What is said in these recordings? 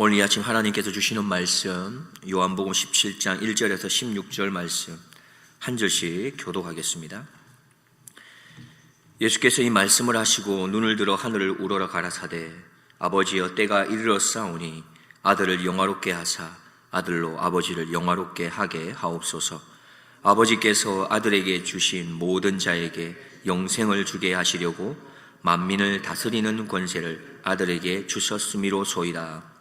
오늘 이 아침 하나님께서 주시는 말씀 요한복음 17장 1절에서 16절 말씀 한 절씩 교독하겠습니다. 예수께서 이 말씀을 하시고 눈을 들어 하늘을 우러러 가라사대 아버지여 때가 이르렀사오니 아들을 영화롭게 하사 아들로 아버지를 영화롭게 하게 하옵소서. 아버지께서 아들에게 주신 모든 자에게 영생을 주게 하시려고 만민을 다스리는 권세를 아들에게 주셨음이로소이다.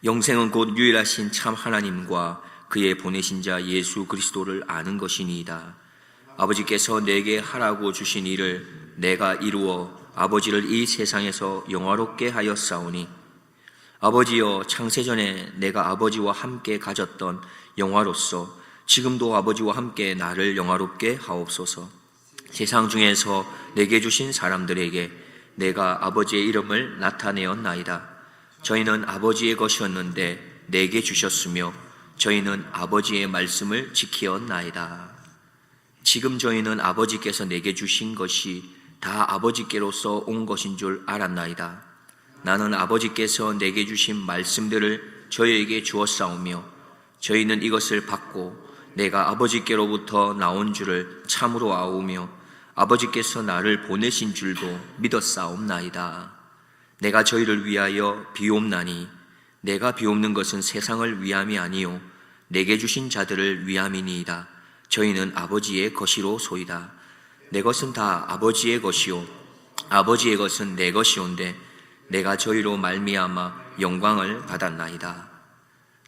영생은 곧 유일하신 참 하나님과 그의 보내신 자 예수 그리스도를 아는 것이니이다. 아버지께서 내게 하라고 주신 일을 내가 이루어 아버지를 이 세상에서 영화롭게 하였사오니 아버지여 창세전에 내가 아버지와 함께 가졌던 영화로서 지금도 아버지와 함께 나를 영화롭게 하옵소서. 세상 중에서 내게 주신 사람들에게 내가 아버지의 이름을 나타내었나이다. 저희는 아버지의 것이었는데 내게 주셨으며 저희는 아버지의 말씀을 지키었나이다. 지금 저희는 아버지께서 내게 주신 것이 다 아버지께로서 온 것인 줄 알았나이다. 나는 아버지께서 내게 주신 말씀들을 저희에게 주었사오며 저희는 이것을 받고 내가 아버지께로부터 나온 줄을 참으로 아오며 아버지께서 나를 보내신 줄도 믿었사옵나이다. 내가 저희를 위하여 비옵나니 내가 비옵는 것은 세상을 위함이 아니요 내게 주신 자들을 위함이니이다. 저희는 아버지의 것이로소이다. 내 것은 다 아버지의 것이요 아버지의 것은 내 것이온데 내가 저희로 말미암아 영광을 받았나이다.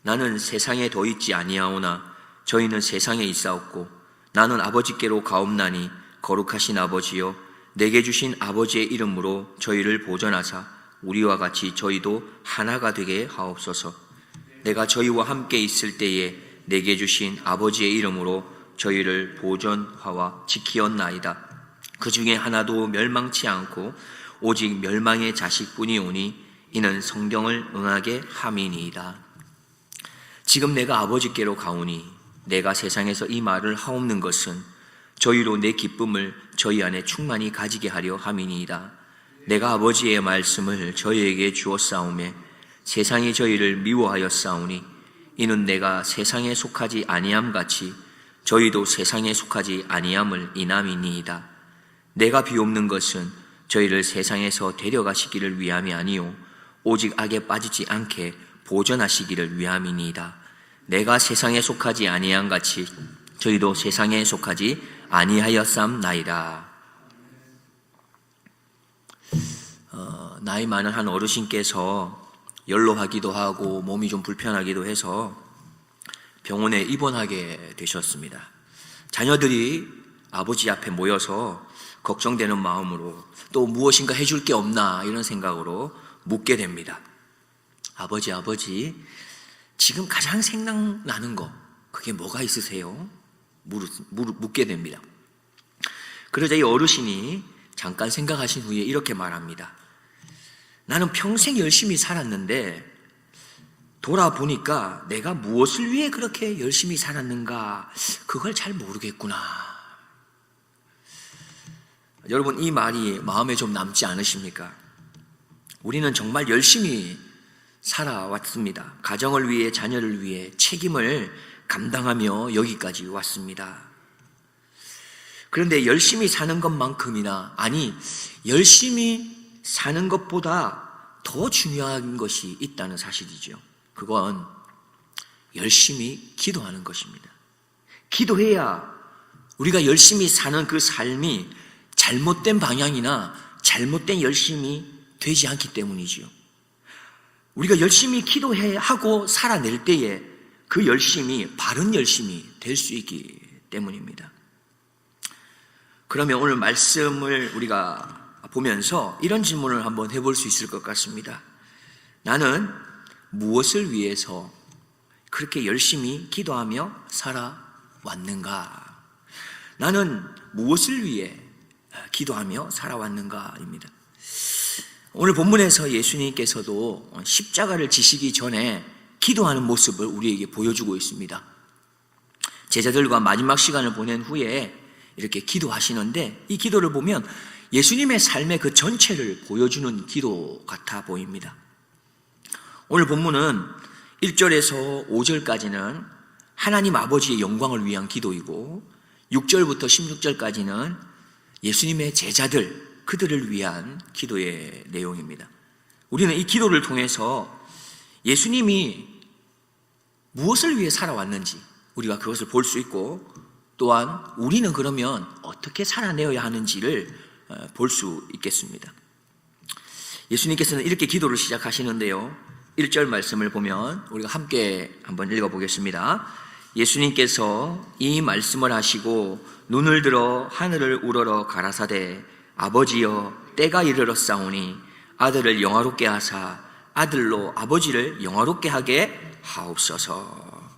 나는 세상에 더 있지 아니하오나 저희는 세상에 있사옵고 나는 아버지께로 가옵나니 거룩하신 아버지여 내게 주신 아버지의 이름으로 저희를 보존하사 우리와 같이 저희도 하나가 되게 하옵소서. 내가 저희와 함께 있을 때에 내게 주신 아버지의 이름으로 저희를 보존하와 지키었나이다. 그 중에 하나도 멸망치 않고 오직 멸망의 자식뿐이오니 이는 성경을 응하게 함이니이다. 지금 내가 아버지께로 가오니 내가 세상에서 이 말을 하옵는 것은 저희로 내 기쁨을 저희 안에 충만히 가지게 하려 함이니이다. 내가 아버지의 말씀을 저희에게 주었사오매 세상이 저희를 미워하였사오니 이는 내가 세상에 속하지 아니함같이 저희도 세상에 속하지 아니함을 인함이니이다. 내가 비옵는 것은 저희를 세상에서 데려가시기를 위함이 아니요 오직 악에 빠지지 않게 보존하시기를 위함이니이다. 내가 세상에 속하지 아니함같이 저희도 세상에 속하지 아니하였삼나이다. 나이 많은 한 어르신께서 연로하기도 하고 몸이 좀 불편하기도 해서 병원에 입원하게 되셨습니다. 자녀들이 아버지 앞에 모여서 걱정되는 마음으로 또 무엇인가 해줄 게 없나 이런 생각으로 묻게 됩니다. 아버지, 지금 가장 생각나는 거 그게 뭐가 있으세요? 묻게 됩니다. 그러자 이 어르신이 잠깐 생각하신 후에 이렇게 말합니다. 나는 평생 열심히 살았는데 돌아보니까 내가 무엇을 위해 그렇게 열심히 살았는가 그걸 잘 모르겠구나. 여러분 이 말이 마음에 좀 남지 않으십니까? 우리는 정말 열심히 살아왔습니다. 가정을 위해 자녀를 위해 책임을 감당하며 여기까지 왔습니다. 그런데 열심히 사는 것만큼이나 아니 열심히 사는 것보다 더 중요한 것이 있다는 사실이죠. 그건 열심히 기도하는 것입니다. 기도해야 우리가 열심히 사는 그 삶이 잘못된 방향이나 잘못된 열심이 되지 않기 때문이지요. 우리가 열심히 기도하고 살아낼 때에 그 열심이 바른 열심이 될 수 있기 때문입니다. 그러면 오늘 말씀을 우리가 보면서 이런 질문을 한번 해볼 수 있을 것 같습니다. 나는 무엇을 위해서 그렇게 열심히 기도하며 살아왔는가? 나는 무엇을 위해 기도하며 살아왔는가입니다. 오늘 본문에서 예수님께서도 십자가를 지시기 전에 기도하는 모습을 우리에게 보여주고 있습니다. 제자들과 마지막 시간을 보낸 후에 이렇게 기도하시는데 이 기도를 보면 예수님의 삶의 그 전체를 보여주는 기도 같아 보입니다. 오늘 본문은 1절에서 5절까지는 하나님 아버지의 영광을 위한 기도이고 6절부터 16절까지는 예수님의 제자들, 그들을 위한 기도의 내용입니다. 우리는 이 기도를 통해서 예수님이 무엇을 위해 살아왔는지 우리가 그것을 볼 수 있고, 또한 우리는 그러면 어떻게 살아내어야 하는지를 볼 수 있겠습니다. 예수님께서는 이렇게 기도를 시작하시는데요, 1절 말씀을 보면 우리가 함께 한번 읽어보겠습니다. 예수님께서 이 말씀을 하시고 눈을 들어 하늘을 우러러 가라사대 아버지여 때가 이르렀사오니 아들을 영화롭게 하사 아들로 아버지를 영화롭게 하게 하옵소서.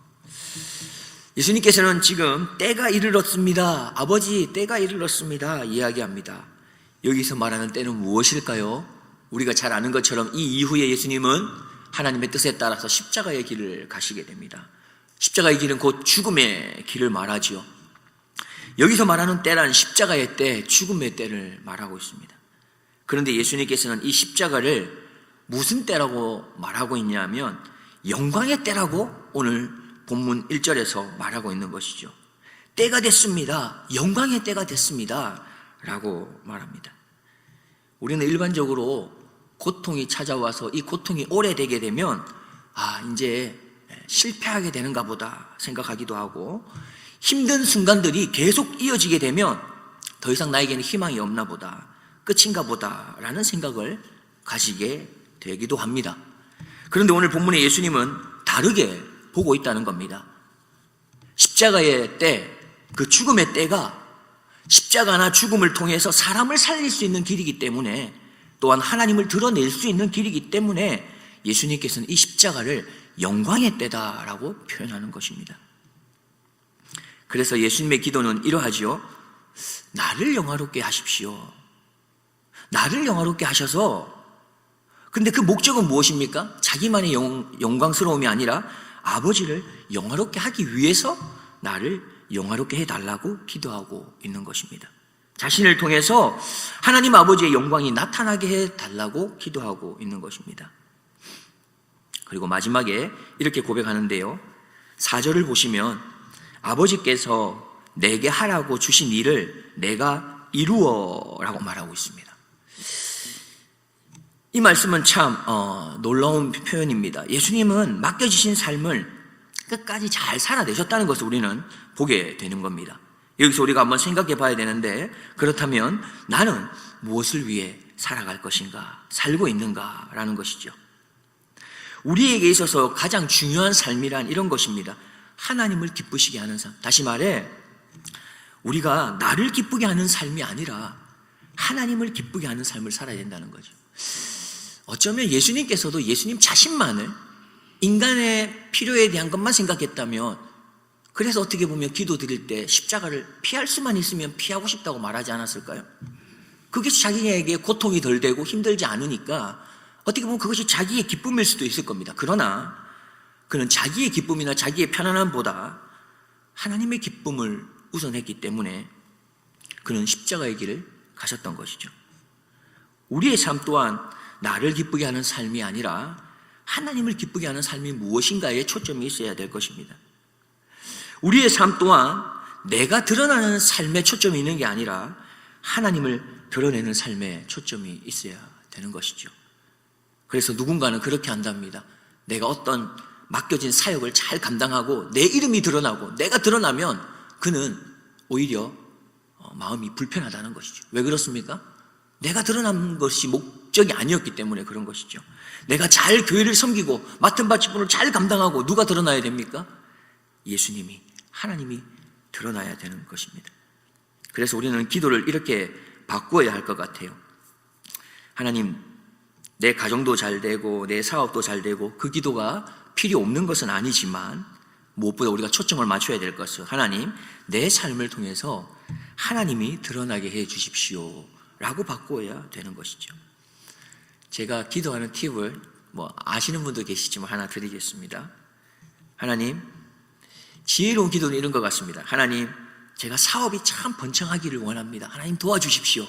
예수님께서는 지금 때가 이르렀습니다, 아버지 때가 이르렀습니다 이야기합니다. 여기서 말하는 때는 무엇일까요? 우리가 잘 아는 것처럼 이 이후에 예수님은 하나님의 뜻에 따라서 십자가의 길을 가시게 됩니다. 십자가의 길은 곧 죽음의 길을 말하지요. 여기서 말하는 때란 십자가의 때, 죽음의 때를 말하고 있습니다. 그런데 예수님께서는 이 십자가를 무슨 때라고 말하고 있냐면 영광의 때라고 오늘 본문 1절에서 말하고 있는 것이죠. 때가 됐습니다, 영광의 때가 됐습니다 라고 말합니다. 우리는 일반적으로 고통이 찾아와서 이 고통이 오래되게 되면 이제 실패하게 되는가 보다 생각하기도 하고, 힘든 순간들이 계속 이어지게 되면 더 이상 나에게는 희망이 없나 보다, 끝인가 보다 라는 생각을 가지게 되기도 합니다. 그런데 오늘 본문의 예수님은 다르게 보고 있다는 겁니다. 십자가의 때, 그 죽음의 때가 십자가나 죽음을 통해서 사람을 살릴 수 있는 길이기 때문에, 또한 하나님을 드러낼 수 있는 길이기 때문에 예수님께서는 이 십자가를 영광의 때다라고 표현하는 것입니다. 그래서 예수님의 기도는 이러하지요. 나를 영화롭게 하십시오. 나를 영화롭게 하셔서, 근데 그 목적은 무엇입니까? 자기만의 영광스러움이 아니라 아버지를 영화롭게 하기 위해서 나를 영화롭게 해달라고 기도하고 있는 것입니다. 자신을 통해서 하나님 아버지의 영광이 나타나게 해달라고 기도하고 있는 것입니다. 그리고 마지막에 이렇게 고백하는데요, 4절을 보시면 아버지께서 내게 하라고 주신 일을 내가 이루어라고 말하고 있습니다. 이 말씀은 참 놀라운 표현입니다. 예수님은 맡겨주신 삶을 끝까지 잘 살아내셨다는 것을 우리는 보게 되는 겁니다. 여기서 우리가 한번 생각해 봐야 되는데, 그렇다면 나는 무엇을 위해 살아갈 것인가, 살고 있는가 라는 것이죠. 우리에게 있어서 가장 중요한 삶이란 이런 것입니다. 하나님을 기쁘시게 하는 삶. 다시 말해, 우리가 나를 기쁘게 하는 삶이 아니라 하나님을 기쁘게 하는 삶을 살아야 된다는 거죠. 어쩌면 예수님께서도 예수님 자신만을, 인간의 필요에 대한 것만 생각했다면, 그래서 어떻게 보면 기도 드릴 때 십자가를 피할 수만 있으면 피하고 싶다고 말하지 않았을까요? 그게 자기에게 고통이 덜 되고 힘들지 않으니까 어떻게 보면 그것이 자기의 기쁨일 수도 있을 겁니다. 그러나 그는 자기의 기쁨이나 자기의 편안함보다 하나님의 기쁨을 우선했기 때문에 그는 십자가의 길을 가셨던 것이죠. 우리의 삶 또한 나를 기쁘게 하는 삶이 아니라 하나님을 기쁘게 하는 삶이 무엇인가에 초점이 있어야 될 것입니다. 우리의 삶 또한 내가 드러나는 삶에 초점이 있는 게 아니라 하나님을 드러내는 삶에 초점이 있어야 되는 것이죠. 그래서 누군가는 그렇게 한답니다. 내가 어떤 맡겨진 사역을 잘 감당하고 내 이름이 드러나고 내가 드러나면 그는 오히려 마음이 불편하다는 것이죠. 왜 그렇습니까? 내가 드러난 것이 목적이 아니었기 때문에 그런 것이죠. 내가 잘 교회를 섬기고 맡은 바 직분을 잘 감당하고 누가 드러나야 됩니까? 예수님이, 하나님이 드러나야 되는 것입니다. 그래서 우리는 기도를 이렇게 바꾸어야 할 것 같아요. 하나님, 내 가정도 잘 되고 내 사업도 잘 되고, 그 기도가 필요 없는 것은 아니지만 무엇보다 우리가 초점을 맞춰야 될 것은, 하나님, 내 삶을 통해서 하나님이 드러나게 해 주십시오 라고 바꾸어야 되는 것이죠. 제가 기도하는 팁을 아시는 분도 계시지만 하나 드리겠습니다. 하나님, 지혜로운 기도는 이런 것 같습니다. 하나님, 제가 사업이 참 번창하기를 원합니다. 하나님 도와주십시오.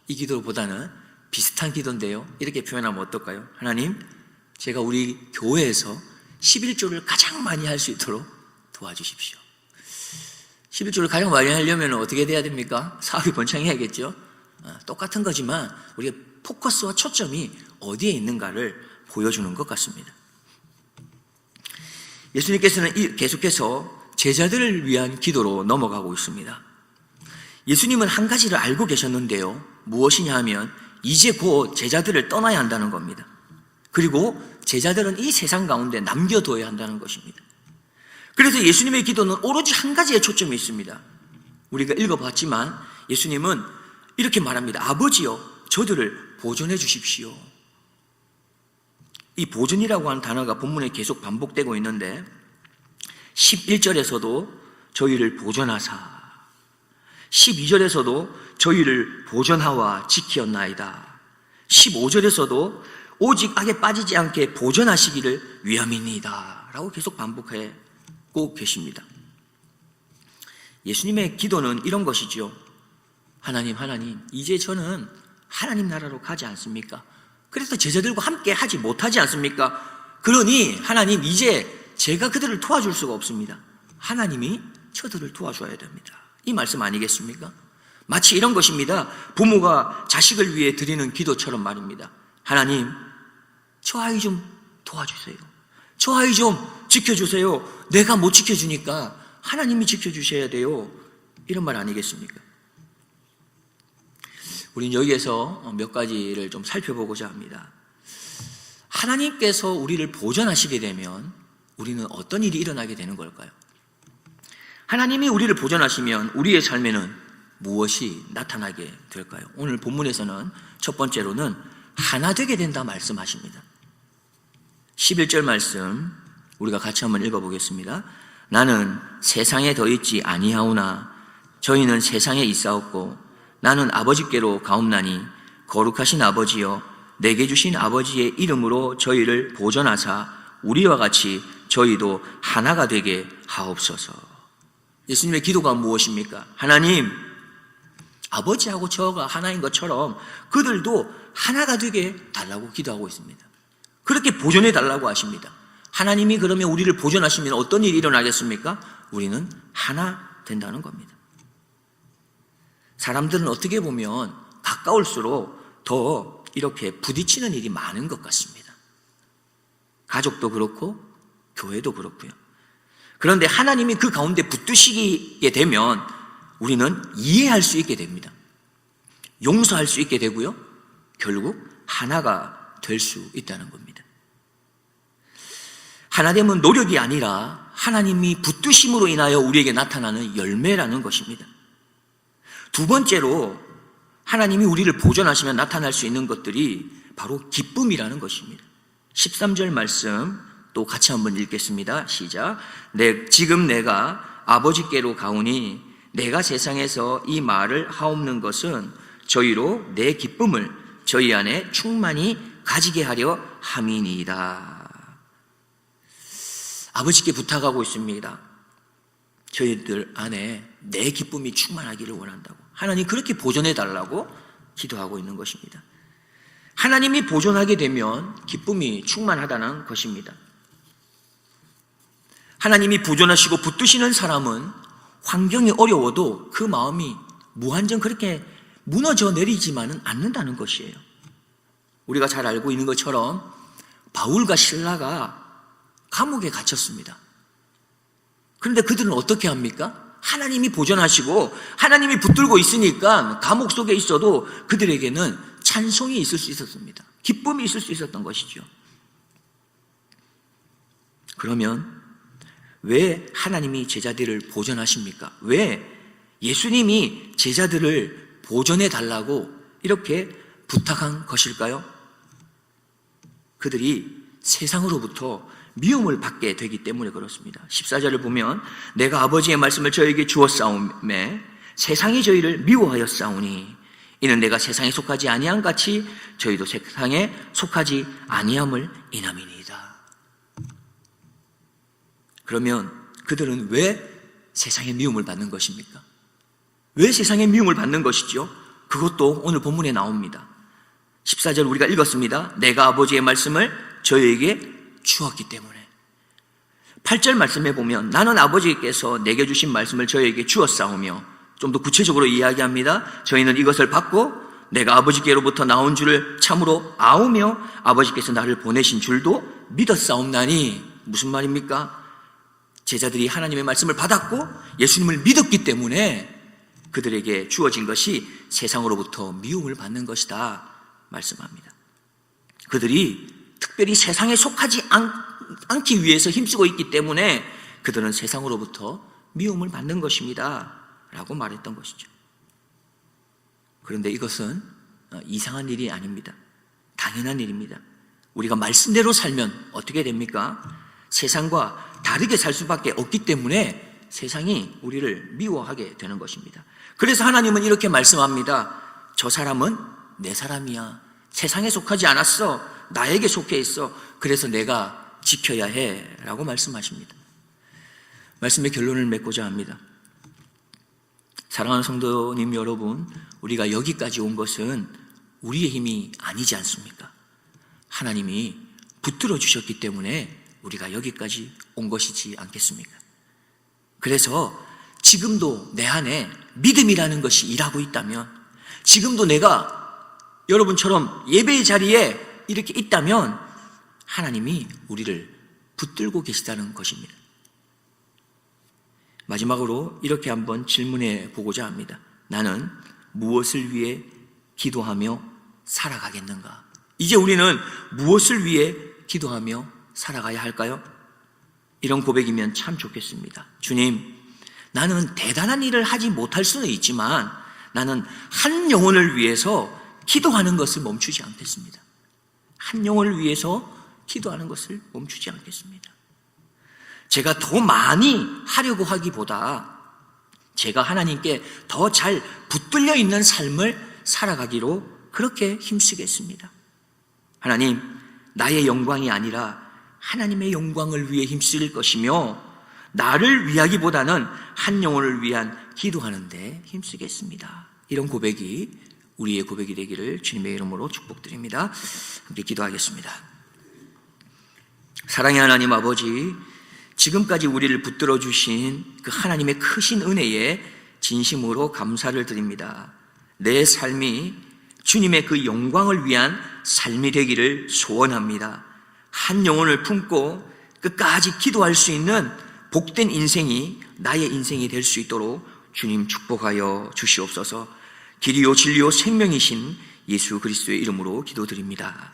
이 기도보다는 비슷한 기도인데요, 이렇게 표현하면 어떨까요? 하나님, 제가 우리 교회에서 11조를 가장 많이 할 수 있도록 도와주십시오. 11조를 가장 많이 하려면 어떻게 돼야 됩니까? 사업이 번창해야겠죠. 똑같은 거지만 우리가 포커스와 초점이 어디에 있는가를 보여주는 것 같습니다. 예수님께서는 계속해서 제자들을 위한 기도로 넘어가고 있습니다. 예수님은 한 가지를 알고 계셨는데요. 무엇이냐 하면 이제 곧 제자들을 떠나야 한다는 겁니다. 그리고 제자들은 이 세상 가운데 남겨둬야 한다는 것입니다. 그래서 예수님의 기도는 오로지 한 가지에 초점이 있습니다. 우리가 읽어봤지만 예수님은 이렇게 말합니다. 아버지여, 저들을 보존해 주십시오. 이 보존이라고 하는 단어가 본문에 계속 반복되고 있는데 11절에서도 저희를 보존하사, 12절에서도 저희를 보존하와 지키었나이다, 15절에서도 오직 악에 빠지지 않게 보존하시기를 위함이니이다 라고 계속 반복하고 계십니다. 예수님의 기도는 이런 것이지요. 하나님, 이제 저는 하나님 나라로 가지 않습니까? 그래서 제자들과 함께 하지 못하지 않습니까? 그러니 하나님, 이제 제가 그들을 도와줄 수가 없습니다. 하나님이 저들을 도와줘야 됩니다. 이 말씀 아니겠습니까? 마치 이런 것입니다. 부모가 자식을 위해 드리는 기도처럼 말입니다. 하나님, 저 아이 좀 도와주세요. 저 아이 좀 지켜주세요. 내가 못 지켜주니까 하나님이 지켜주셔야 돼요. 이런 말 아니겠습니까? 우리는 여기에서 몇 가지를 좀 살펴보고자 합니다. 하나님께서 우리를 보존하시게 되면 우리는 어떤 일이 일어나게 되는 걸까요? 하나님이 우리를 보존하시면 우리의 삶에는 무엇이 나타나게 될까요? 오늘 본문에서는 첫 번째로는 하나 되게 된다 말씀하십니다. 11절 말씀 우리가 같이 한번 읽어보겠습니다. 나는 세상에 더 있지 아니하오나 저희는 세상에 있사옵고 나는 아버지께로 가옵나니 거룩하신 아버지여, 내게 주신 아버지의 이름으로 저희를 보존하사 우리와 같이 저희도 하나가 되게 하옵소서. 예수님의 기도가 무엇입니까? 하나님, 아버지하고 저가 하나인 것처럼 그들도 하나가 되게 달라고 기도하고 있습니다. 그렇게 보존해 달라고 하십니다. 하나님이 그러면 우리를 보존하시면 어떤 일이 일어나겠습니까? 우리는 하나 된다는 겁니다. 사람들은 어떻게 보면 가까울수록 더 이렇게 부딪히는 일이 많은 것 같습니다. 가족도 그렇고 교회도 그렇고요. 그런데 하나님이 그 가운데 붙드시게 되면 우리는 이해할 수 있게 됩니다. 용서할 수 있게 되고요. 결국 하나가 될 수 있다는 겁니다. 하나됨은 노력이 아니라 하나님이 붙드심으로 인하여 우리에게 나타나는 열매라는 것입니다. 두 번째로 하나님이 우리를 보존하시면 나타날 수 있는 것들이 바로 기쁨이라는 것입니다. 13절 말씀 또 같이 한번 읽겠습니다. 시작. 지금 내가 아버지께로 가오니 내가 세상에서 이 말을 하옵는 것은 저희로 내 기쁨을 저희 안에 충만히 가지게 하려 함이니이다. 아버지께 부탁하고 있습니다. 저희들 안에 내 기쁨이 충만하기를 원한다고. 하나님 그렇게 보존해 달라고 기도하고 있는 것입니다. 하나님이 보존하게 되면 기쁨이 충만하다는 것입니다. 하나님이 보존하시고 붙드시는 사람은 환경이 어려워도 그 마음이 무한정 그렇게 무너져 내리지만은 않는다는 것이에요. 우리가 잘 알고 있는 것처럼 바울과 실라가 감옥에 갇혔습니다. 그런데 그들은 어떻게 합니까? 하나님이 보존하시고 하나님이 붙들고 있으니까 감옥 속에 있어도 그들에게는 찬송이 있을 수 있었습니다. 기쁨이 있을 수 있었던 것이죠. 그러면 왜 하나님이 제자들을 보존하십니까? 왜 예수님이 제자들을 보존해 달라고 이렇게 부탁한 것일까요? 그들이 세상으로부터 미움을 받게 되기 때문에 그렇습니다. 14절을 보면 내가 아버지의 말씀을 저에게 주었사오매 세상이 저희를 미워하였사오니 이는 내가 세상에 속하지 아니함 같이 저희도 세상에 속하지 아니함을 인함이니이다. 그러면 그들은 왜 세상의 미움을 받는 것입니까? 왜 세상의 미움을 받는 것이죠? 그것도 오늘 본문에 나옵니다. 14절 우리가 읽었습니다. 내가 아버지의 말씀을 저희에게 주었기 때문에. 8절 말씀해 보면 나는 아버지께서 내게 주신 말씀을 저희에게 주었사오며, 좀 더 구체적으로 이야기합니다. 저희는 이것을 받고 내가 아버지께로부터 나온 줄을 참으로 아오며 아버지께서 나를 보내신 줄도 믿었사옵나니. 무슨 말입니까? 제자들이 하나님의 말씀을 받았고 예수님을 믿었기 때문에 그들에게 주어진 것이 세상으로부터 미움을 받는 것이다 말씀합니다. 그들이 특별히 세상에 속하지 않기 위해서 힘쓰고 있기 때문에 그들은 세상으로부터 미움을 받는 것입니다 라고 말했던 것이죠. 그런데 이것은 이상한 일이 아닙니다. 당연한 일입니다. 우리가 말씀대로 살면 어떻게 됩니까? 세상과 다르게 살 수밖에 없기 때문에 세상이 우리를 미워하게 되는 것입니다. 그래서 하나님은 이렇게 말씀합니다. 저 사람은 내 사람이야. 세상에 속하지 않았어. 나에게 속해 있어. 그래서 내가 지켜야 해 라고 말씀하십니다. 말씀의 결론을 맺고자 합니다. 사랑하는 성도님 여러분, 우리가 여기까지 온 것은 우리의 힘이 아니지 않습니까? 하나님이 붙들어 주셨기 때문에 우리가 여기까지 온 것이지 않겠습니까? 그래서 지금도 내 안에 믿음이라는 것이 일하고 있다면, 지금도 내가 여러분처럼 예배의 자리에 이렇게 있다면 하나님이 우리를 붙들고 계시다는 것입니다. 마지막으로 이렇게 한번 질문해 보고자 합니다. 나는 무엇을 위해 기도하며 살아가겠는가? 이제 우리는 무엇을 위해 기도하며 살아가야 할까요? 이런 고백이면 참 좋겠습니다. 주님, 나는 대단한 일을 하지 못할 수는 있지만 나는 한 영혼을 위해서 기도하는 것을 멈추지 않겠습니다. 한 영혼을 위해서 기도하는 것을 멈추지 않겠습니다. 제가 더 많이 하려고 하기보다 제가 하나님께 더 잘 붙들려 있는 삶을 살아가기로 그렇게 힘쓰겠습니다. 하나님, 나의 영광이 아니라 하나님의 영광을 위해 힘쓸 것이며 나를 위하기보다는 한 영혼을 위한 기도하는 데 힘쓰겠습니다. 이런 고백이 우리의 고백이 되기를 주님의 이름으로 축복드립니다. 함께 기도하겠습니다. 사랑의 하나님 아버지, 지금까지 우리를 붙들어 주신 그 하나님의 크신 은혜에 진심으로 감사를 드립니다. 내 삶이 주님의 그 영광을 위한 삶이 되기를 소원합니다. 한 영혼을 품고 끝까지 기도할 수 있는 복된 인생이 나의 인생이 될 수 있도록 주님 축복하여 주시옵소서. 길이요 진리요 생명이신 예수 그리스도의 이름으로 기도드립니다.